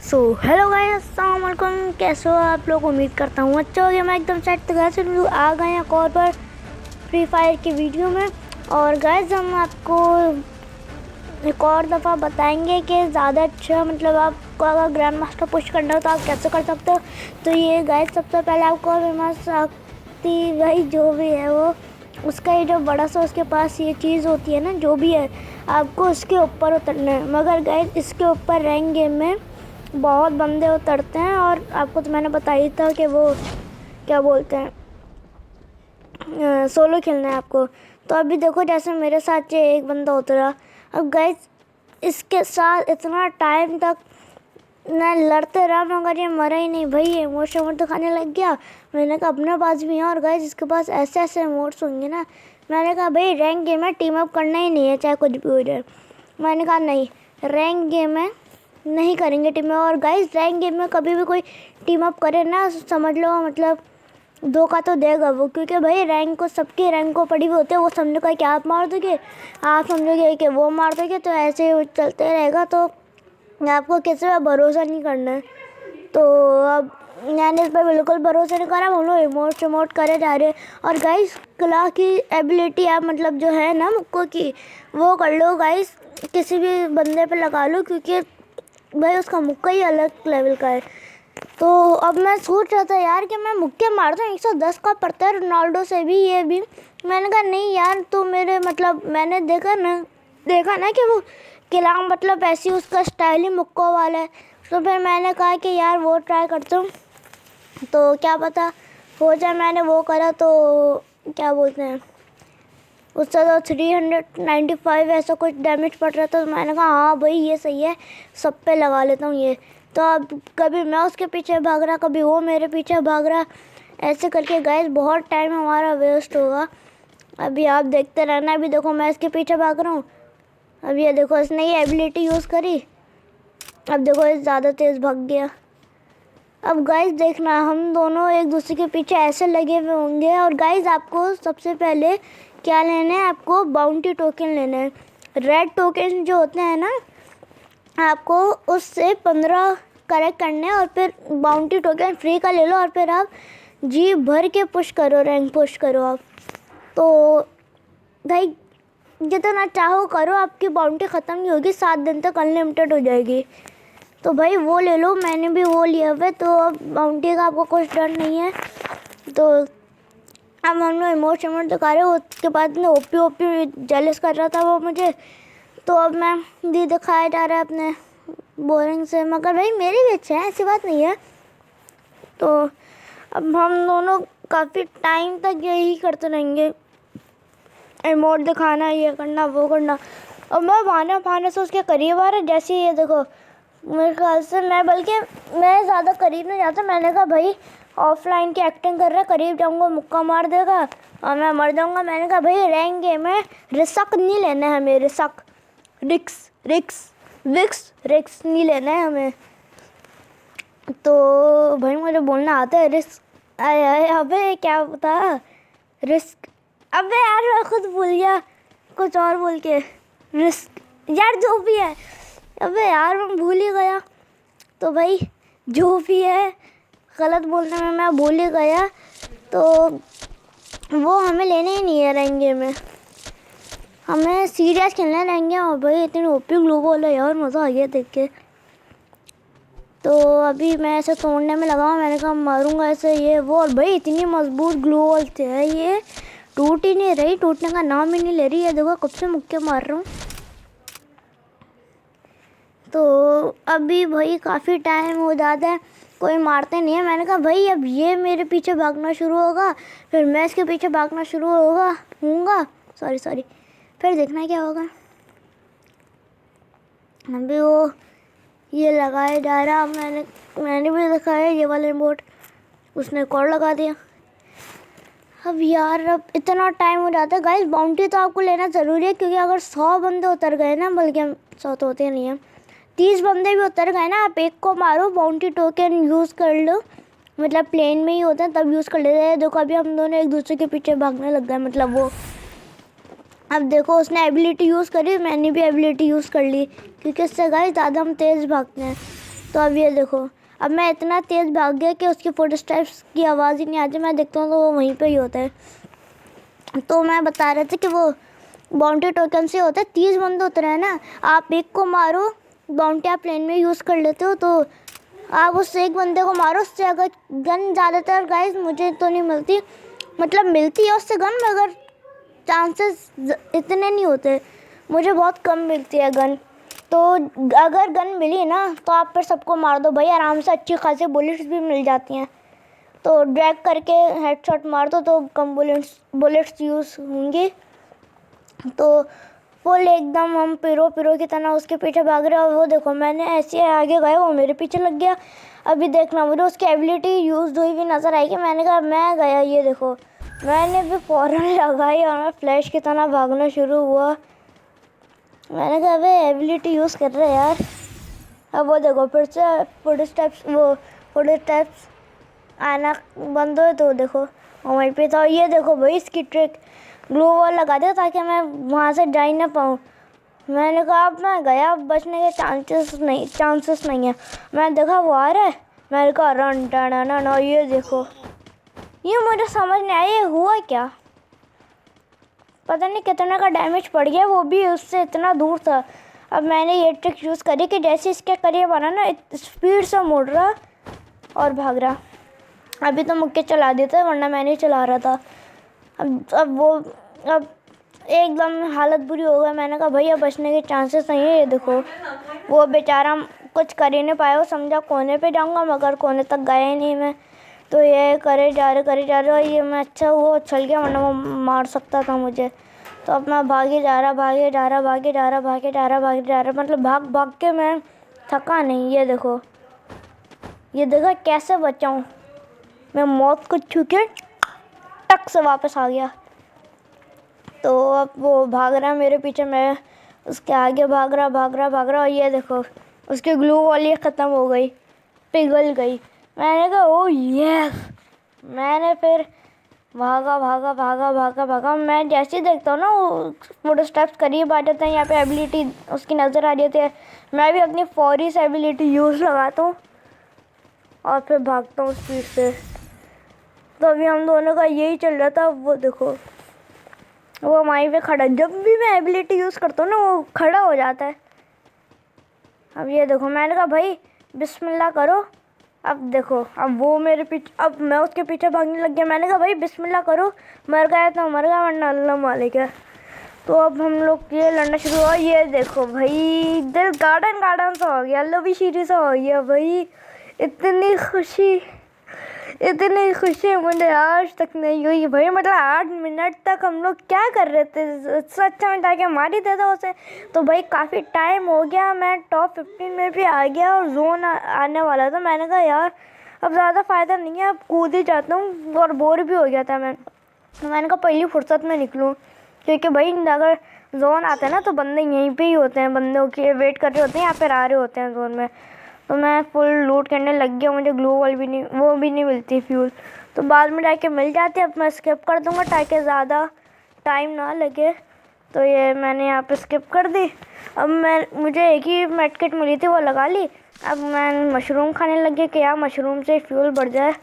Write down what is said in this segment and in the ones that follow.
Hello guys, अस्सलाम वालेकुम। कैसे हो आप लोग? उम्मीद करता हूँ अच्छा हो गया। मैं एकदम सेट। तो गाइस आ गए हैं एक और बार फ्री फायर की वीडियो में। और गाइस हम आपको एक और दफ़ा बताएंगे कि ज़्यादा अच्छा मतलब आपको अगर ग्रैंड मास्टर पुश करना हो तो आप कैसे कर सकते हो। तो ये गाइस सबसे पहले आपको फेमस शक्ति भाई जो भी है वो उसका ये जो बड़ा सा उसके पास ये चीज़ होती है ना, जो भी है आपको उसके ऊपर उतरना है। मगर गाइस इसके ऊपर रैंक गेम में बहुत बंदे उतरते हैं और आपको तो मैंने बताया था कि वो क्या बोलते हैं, सोलो खेलना है आपको। तो अभी देखो जैसे मेरे साथ ये एक बंदा उतरा। अब गाइस इसके साथ इतना टाइम तक मैं लड़ते रहा मगर ये मरा ही नहीं भाई। ये इमोशन तो खाने लग गया। मैंने कहा अपने पास भी है और गाइस इसके पास ऐसे ऐसे इमोट्स होंगे ना। मैंने कहा भाई रैंक गेम में टीम अप करना ही नहीं है चाहे कुछ भी हो जाए। मैंने कहा नहीं, रैंक गेम में नहीं करेंगे टीम में। और गाइस रैंक गेम में कभी भी कोई टीम अप करे ना समझ लो मतलब धोखा तो देगा वो, क्योंकि भाई रैंक को सबके रैंक को पड़ी हुई होती है। वो समझो कि आप मार दोगे, आप समझोगे कि वो मार दोगे, तो ऐसे ही चलते रहेगा। तो आपको किसी पर भरोसा नहीं करना है। तो अब मैंने इस पर बिल्कुल भरोसा नहीं करा। हम लोग इमोट करे जा रहे हैं। और गाइस कला की एबिलिटी आप मतलब जो है ना मुक्को की वो कर लो गाइस, किसी भी बंदे पे लगा लो, क्योंकि भाई उसका मुक्का ही अलग लेवल का है। तो अब मैं सोच रहा था यार कि मैं मुक्के मारता हूँ, 110 का पड़ता है रोनाल्डो से भी ये भी। मैंने कहा नहीं यार, तो मेरे मतलब मैंने देखा ना कि वो किला मतलब ऐसी उसका स्टाइल ही मुक्कों वाला है। तो फिर मैंने कहा कि यार वो ट्राई करता हूँ, तो क्या पता हो जाए। मैंने वो करा तो क्या बोलते हैं उससे तो 395 ऐसा कुछ डैमेज पड़ रहा था। तो मैंने कहा हाँ भाई ये सही है, सब पे लगा लेता हूँ ये। तो अब कभी मैं उसके पीछे भाग रहा, कभी वो मेरे पीछे भाग रहा, ऐसे करके गाइस बहुत टाइम हमारा वेस्ट होगा। अभी आप देखते रहना। अभी देखो मैं इसके पीछे भाग रहा हूँ। अब ये देखो इसने ये एबिलिटी यूज़ करी। अब देखो ये ज़्यादा तेज़ भाग गया। अब गाइस देखना हम दोनों एक दूसरे के पीछे ऐसे लगे हुए होंगे। और गाइस आपको सबसे पहले क्या लेना है, आपको बाउंटी टोकन लेना है। रेड टोकन जो होते हैं ना, आपको उससे 15 कलेक्ट करने हैं और फिर बाउंटी टोकन फ्री का ले लो। और फिर आप जी भर के पुश करो, रैंक पुश करो आप। तो भाई जितना चाहो करो, आपकी बाउंटी ख़त्म नहीं होगी, 7 दिन तक अनलिमिटेड हो जाएगी। तो भाई वो ले लो, मैंने भी वो लिया हुआ है। तो अब बाउंटी का आपको कुछ डर नहीं है। तो अब हम लोग इमोट दिखा रहे हो। उसके बाद में ओपी जेलस कर रहा था वो मुझे। तो अब मैं दी दिखाया जा रहा है अपने बोरिंग से, मगर भाई मेरी भी अच्छे हैं, ऐसी बात नहीं है। तो अब हम दोनों काफ़ी टाइम तक यही करते रहेंगे, इमोट दिखाना, ये करना वो करना। अब मैं भाने से उसके करीब आ रहा, जैसे ये देखो मेरे ख्याल से मैं ज़्यादा करीब नहीं जाता। मैंने कहा भाई ऑफलाइन की एक्टिंग कर रहा है, करीब जाऊंगा मुक्का मार देगा और मैं मर जाऊंगा। मैंने कहा भाई रैंक गेम में रिस्क नहीं लेना है हमें, रिक्स नहीं लेना है हमें। तो भाई मुझे बोलना आता है रिस्क। अबे क्या बता रिस्क, अबे यार मैं खुद भूल गया कुछ और बोल के। रिस्क यार जो भी है, अबे यार मैं भूल ही गया। तो भाई जो भी है, गलत बोलने में मैं भूल ही गया। तो वो हमें लेने ही नहीं है रैंक गेम में, हमें सीरियस खेलना रहेंगे। और भाई इतनी ओपी ग्लू बॉल है यार, मज़ा आ गया देख के। तो अभी मैं ऐसे तोड़ने में लगा हूँ। मैंने कहा मारूंगा ऐसे ये वो। और भाई इतनी मजबूत ग्लू बॉल है ये, टूट ही नहीं रही, टूटने का नाम ही नहीं ले रही है। देखो कब से मुक्के मार रहा हूँ। तो अभी भाई काफ़ी टाइम हो जाता है, कोई मारते नहीं है। मैंने कहा भाई अब ये मेरे पीछे भागना शुरू होगा, फिर मैं इसके पीछे भागना शुरू होऊंगा सॉरी फिर देखना क्या होगा। अभी वो ये लगाया जा रहा, मैंने भी दिखाया ये वाला रिमोट, उसने एक और लगा दिया। अब यार अब इतना टाइम हो जाता है। गाइस बाउंटी तो आपको लेना ज़रूरी है, क्योंकि अगर 100 बंदे उतर गए ना, बल्कि 100 तो होते नहीं हैं, 30 बंदे भी उतर गए ना, आप एक को मारो, बाउंटी टोकन यूज़ कर लो। मतलब प्लेन में ही होता है तब यूज़ कर लेते हैं। देखो अभी हम दोनों एक दूसरे के पीछे भागने लग गए, मतलब वो। अब देखो उसने एबिलिटी यूज़ करी, मैंने भी एबिलिटी यूज़ कर ली, क्योंकि इससे गाइस ज़्यादा हम तेज़ भागते हैं। तो अब ये देखो, अब मैं इतना तेज़ भाग गया कि उसकी फुटस्टेप्स की आवाज़ ही नहीं आती। मैं देखता हूँ तो वो वहीं पे ही होता है। तो मैं बता रहे थे कि वो बाउंटी टोकन से होता है, 30 बंदे उतरे हैं ना, आप एक को मारो, बाउंटी आप प्लेन में यूज़ कर लेते हो, तो आप उस एक बंदे को मारो। उससे अगर गन ज़्यादातर गाइस मुझे तो नहीं मिलती, मतलब मिलती है उससे गन, मगर चांसेस इतने नहीं होते, मुझे बहुत कम मिलती है गन। तो अगर गन मिली ना तो आप फिर सबको मार दो भाई आराम से, अच्छी खासी बुलेट्स भी मिल जाती हैं। तो ड्रैग करके हेडशॉट मार दो तो कम बुलेट्स यूज़ होंगी। तो फुल एकदम हम पिरो की तरह उसके पीछे भाग रहे हैं। और वो देखो, मैंने ऐसे आगे गया, वो मेरे पीछे लग गया। अभी देखना, मुझे उसकी एबिलिटी यूज़ हुई भी नज़र आएगी। मैंने कहा मैं गया, ये देखो मैंने भी फ़ौरन लगाई और मैं फ्लैश की तरह भागना शुरू हुआ। मैंने कहा अबे एबिलिटी यूज़ कर रहे यार। अब वो देखो फिर से फुटस्टेप्स आना बंद हो, तो देखो वहीं पे था। ये देखो भाई इसकी ट्रिक, ग्लू वॉल लगा दिया ताकि मैं वहाँ से जा ही ना पाऊँ। मैंने कहा अब मैं गया, बचने के चांसेस नहीं है। मैं देखा वो आ रहा है, मैंने कहा रन टाना। ये देखो, ये मुझे समझ नहीं आया ये हुआ क्या, पता नहीं कितना का डैमेज पड़ गया, वो भी उससे इतना दूर था। अब मैंने ये ट्रिक यूज़ करी कि जैसे इसके करीब आना ना, स्पीड से मुड़ रहा और भाग रहा। अभी तो मुक्के चला देता, वरना मैंने ही चला रहा था। अब एकदम हालत बुरी हो गई। मैंने कहा भैया बचने के चांसेस नहीं है। ये देखो वो बेचारा कुछ कर ही नहीं पाया, वो समझा कोने पे जाऊंगा, मगर कोने तक गया ही नहीं मैं। तो ये करे जा रहे और ये मैं अच्छा हुआ उछल गया, वरना वो मार सकता था मुझे। तो अब मैं भागे जा रहा, मतलब भाग के मैं थका नहीं। ये देखो कैसे बचाऊँ, मैं मौत को छू के टक से वापस आ गया। तो अब वो भाग रहा मेरे पीछे, मैं उसके आगे भाग रहा। और ये देखो उसकी ग्लू वॉल ये ख़त्म हो गई, पिघल गई। मैंने कहा ओ यस। मैंने फिर भागा। मैं जैसे ही देखता हूँ ना वो फुटस्टेप्स करीब आ जाते हैं, यहाँ पे एबिलिटी उसकी नज़र आ जाती है, मैं भी अपनी फौरी से एबिलिटी यूज़ लगाता हूँ और फिर भागता हूँ स्पीड से। तो अभी हम दोनों का यही चल रहा था। वो देखो वो वहीं पे खड़ा, जब भी मैं एबिलिटी यूज़ करता हूँ ना वो खड़ा हो जाता है। अब ये देखो, मैंने कहा भाई बिस्मिल्लाह करो। अब देखो, अब वो मेरे पीछे, अब मैं उसके पीछे भागने लग गया। मैंने कहा भाई बिस्मिल्लाह करो, मर गया तो मर गया, वरना अल्लाह मालिक है। तो अब हम लोग ये लड़ना शुरू हुआ। ये देखो भाई दिल गार्डन सा हो गया, लवी शीरी सा हो गया भाई। इतनी खुशी मुझे आज तक नहीं हुई भाई। मतलब 8 मिनट तक हम लोग क्या कर रहे थे, सच में जाके मार ही देता उसे। तो भाई काफ़ी टाइम हो गया, मैं टॉप 15 में भी आ गया और जोन आने वाला था। मैंने कहा यार अब ज़्यादा फ़ायदा नहीं है, अब कूद ही जाता हूँ, और बोर भी हो गया था मैं। तो मैंने कहा पहली फुर्सत में निकलूँ, क्योंकि भाई अगर जोन आता है ना तो बंदे यहीं पे ही होते हैं, बंदों के वेट कर रहे होते हैं, यहाँ पे आ रहे होते हैं जोन में। तो मैं फुल लूट करने लग गया। मुझे ग्लू वॉल भी नहीं मिलती फ्यूल, तो बाद में जाके मिल जाती है। अब मैं स्किप कर दूँगा ताकि ज़्यादा टाइम ना लगे। तो ये मैंने यहाँ पे स्किप कर दी। अब मुझे एक ही मेडकिट मिली थी, वो लगा ली। अब मैं मशरूम खाने लग गया कि यार मशरूम से फ्यूल बढ़ जाए।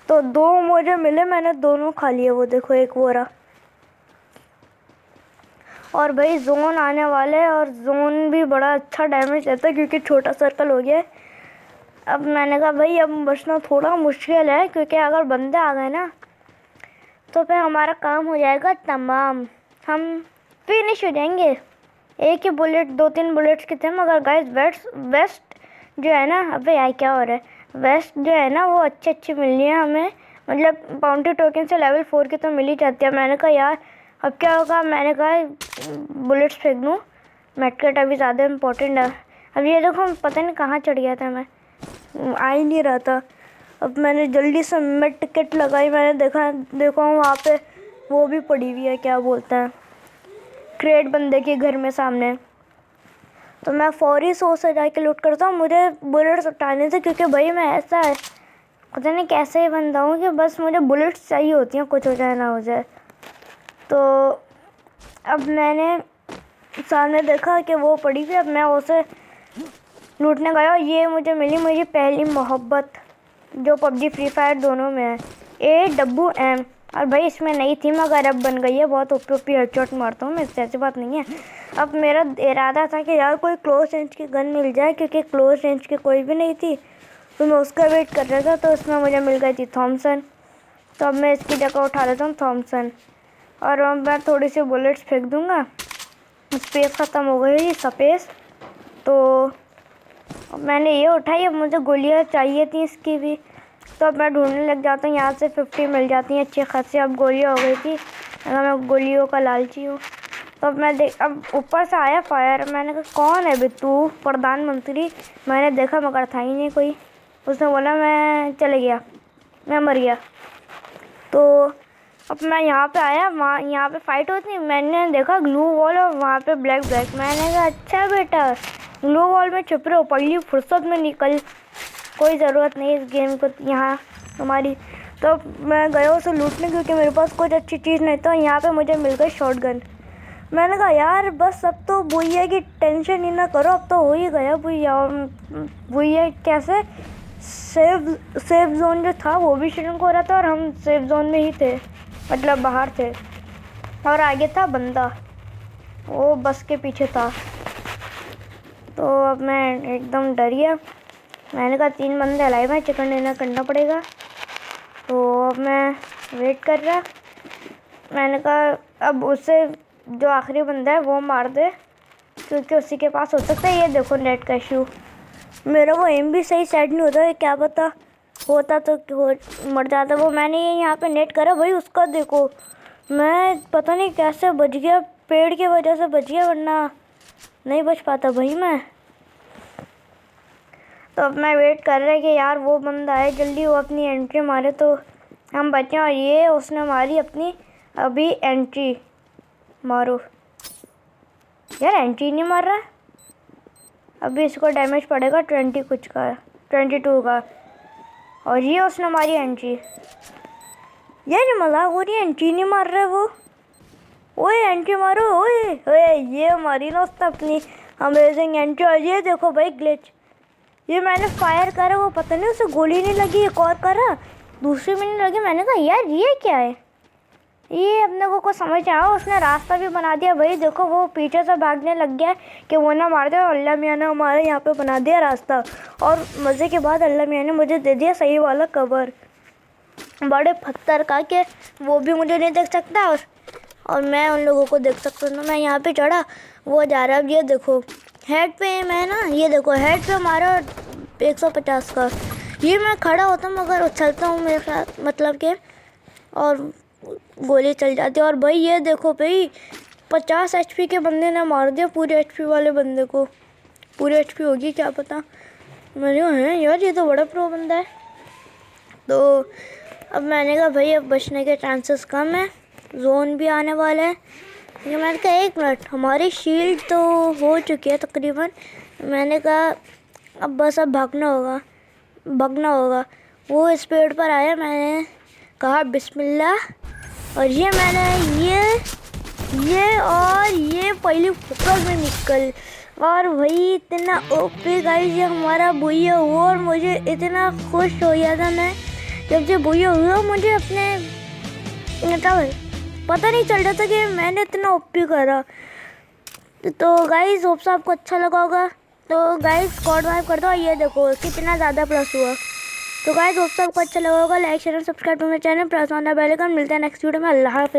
तो 2 मुझे मिले, मैंने दोनों खा लिए। वो देखो एक वो रहा। और भाई जोन आने वाले है, और जोन भी बड़ा अच्छा डैमेज देता है क्योंकि छोटा सर्कल हो गया है। अब मैंने कहा भाई अब बचना थोड़ा मुश्किल है, क्योंकि अगर बंदे आ गए ना तो फिर हमारा काम हो जाएगा तमाम, हम फिनिश हो जाएंगे। एक ही बुलेट, 2-3 बुलेट्स के थे, मगर गाइस वेस्ट जो है ना, अबे यार क्या हो रहा है, वेस्ट जो है ना वो अच्छी मिल रही है हमें, मतलब बाउंटी टोकन से लेवल 4 की तो मिल ही जाती है। मैंने कहा यार अब क्या होगा, मैंने कहा बुलेट्स फेंक दूँ, मेडकिट अभी ज़्यादा इम्पोर्टेंट है। अब ये देखो पता नहीं कहाँ चढ़ गया था, मैं आ ही नहीं रहा था। अब मैंने जल्दी से मेडकिट लगाई, मैंने देखो वहाँ पे वो भी पड़ी हुई है, क्या बोलते हैं, क्रेट बंदे के घर में सामने। तो मैं फौरी सोच से जाके लूट करता हूँ, मुझे बुलेट्स उठाने थे, क्योंकि भाई मैं ऐसा है पता नहीं कैसे ही बंदा हूँ कि बस मुझे बुलेट्स चाहिए होती हैं, कुछ हो जाए ना हो जाए। तो अब मैंने सामने देखा कि वो पड़ी हुई, अब मैं उसे लूटने गया और ये मुझे मिली मेरी पहली मोहब्बत जो पबजी फ्री फायर दोनों में है, AWM। और भाई इसमें नहीं थी मगर अब बन गई है, बहुत ओपी हेडशॉट मारता हूँ मैं, इससे ऐसी बात नहीं है। अब मेरा इरादा था कि यार कोई क्लोज रेंज की गन मिल जाए, क्योंकि क्लोज रेंज की कोई भी नहीं थी, तो मैं उसका वेट कर रहा था। तो उसमें मुझे मिल गई थी थॉमसन, तो अब मैं इसकी जगह उठा लेता हूँ थॉमसन, और अब मैं थोड़ी सी बुलेट्स फेंक दूँगा। स्पेस ख़त्म हो गई स्पेस, तो मैंने ये उठाई। अब मुझे गोलियाँ चाहिए थी इसकी भी, तो अब मैं ढूंढने लग जाता हूँ। यहाँ से 50 मिल जाती हैं अच्छी खासी। अब गोलियाँ हो गई थी, अगर मैं गोलियों का लालची हूँ। तो अब मैं अब ऊपर से आया फायर, मैंने कहा कौन है बे तू, प्रधानमंत्री। मैंने देखा मगर था ही नहीं कोई। उसने बोला मैं चले गया, मैं मर गया। तो अब मैं यहाँ पे आया, वहाँ यहाँ पे फाइट होती, मैंने देखा ग्लू वॉल और वहाँ पे ब्लैक। मैंने कहा अच्छा बेटा ग्लू वॉल में छुप रहे हो, पहली फुर्सत में निकल, कोई ज़रूरत नहीं इस गेम को यहाँ हमारी। तो मैं गया उसे लूटने, क्योंकि मेरे पास कुछ अच्छी चीज़ नहीं था। यहाँ पे मुझे मिल गई शॉटगन। मैंने कहा यार बस अब तो भूया की टेंशन ही ना करो, अब तो हो ही गया भूया। और भूया कैसे सेफ जोन जो था वो भी शुरू हो रहा था, और हम सेफ जोन में ही थे, मतलब बाहर थे। और आगे था बंदा, वो बस के पीछे था। तो अब मैं एकदम डर गया। मैंने कहा 3 बंदे अलाइव हैं, चिकन डिनर करना पड़ेगा। तो अब मैं वेट कर रहा। मैंने कहा अब उससे जो आखिरी बंदा है वो मार दे, क्योंकि उसी के पास हो सकता है। ये देखो नेट का इशू, मेरा वो एम भी सही सेट नहीं होता है, क्या पता होता तो मर जाता वो। मैंने ये यहाँ पे नेट करा भाई, उसका देखो मैं पता नहीं कैसे बच गया, पेड़ की वजह से बच गया, वरना नहीं बच पाता भाई मैं। तो अब मैं वेट कर रहा है कि यार वो बंदा आए जल्दी, वो अपनी एंट्री मारे तो हम बचें। और ये उसने मारी अपनी अभी एंट्री, मारो यार, एंट्री नहीं मार रहा। अभी इसको डैमेज पड़ेगा 20 कुछ का, 22 का। और ये उसने मारी एंट्री, यार मजाक हो रही है, एंट्री नहीं मार रहा है वो। ओए एंट्री मारो, ओए ओए, ये मारी ना उसने अपनी अमेजिंग एंट्री। और ये देखो भाई ग्लिच, ये मैंने फायर करा, वो पता नहीं उसे गोली नहीं लगी, एक और करा दूसरी में नहीं लगी। मैंने कहा यार ये क्या है, ये अपने को कुछ समझ नहीं आया। उसने रास्ता भी बना दिया भाई, देखो वो पीछे से भागने लग गया कि वो ना मार दे। और अल्लाह मियाँ ने हमारे यहाँ पे बना दिया रास्ता, और मज़े के बाद अल्लाह मियाँ ने मुझे दे दिया सही वाला कवर, बड़े पत्थर का, कि वो भी मुझे नहीं देख सकता और मैं उन लोगों को देख सकता हूँ। मैं यहाँ पे चढ़ा, वो जा रहा है। अब ये देखो हेड पे मैं ना, ये देखो हेड पे मारा 150 का। ये मैं खड़ा होता हूँ मगर उछलता हूँ मेरे साथ, मतलब कि, और गोली चल जाती है। और भाई ये देखो भाई 50 HP के बंदे ने मार दिया पूरे HP वाले बंदे को। पूरी HP होगी क्या पता। मैंने कहा है यार ये तो बड़ा प्रो बंदा है। तो अब मैंने कहा भाई अब बचने के चांसेस कम है, जोन भी आने वाला है। ये मैंने कहा 1 मिनट, हमारी शील्ड तो हो चुकी है तकरीबन। मैंने कहा अब बस अब भागना होगा। वो इस पेड़ पर आया, मैंने कहा बिस्मिल्लाह, और ये मैंने ये और ये पहली फोकस में निकल। और वही इतना ओपी गाइस, ये हमारा भूया हुआ, और मुझे इतना खुश हो गया था मैं जब से भूया हुआ। मुझे अपने मतलब पता नहीं चल रहा था कि मैंने इतना ओपी करा। तो गाइस होप से आपको अच्छा लगा होगा। तो गाइस स्क्वाड वाइप कर दो, ये देखो कितना ज़्यादा प्लस हुआ। तो गाइस होप से आपको अच्छा लगा होगा। लाइक शेयर और subscribe to my channel, press on the bell icon. मिलते हैं नेक्स्ट वीडियो में। अल्लाह हाफ़िज़।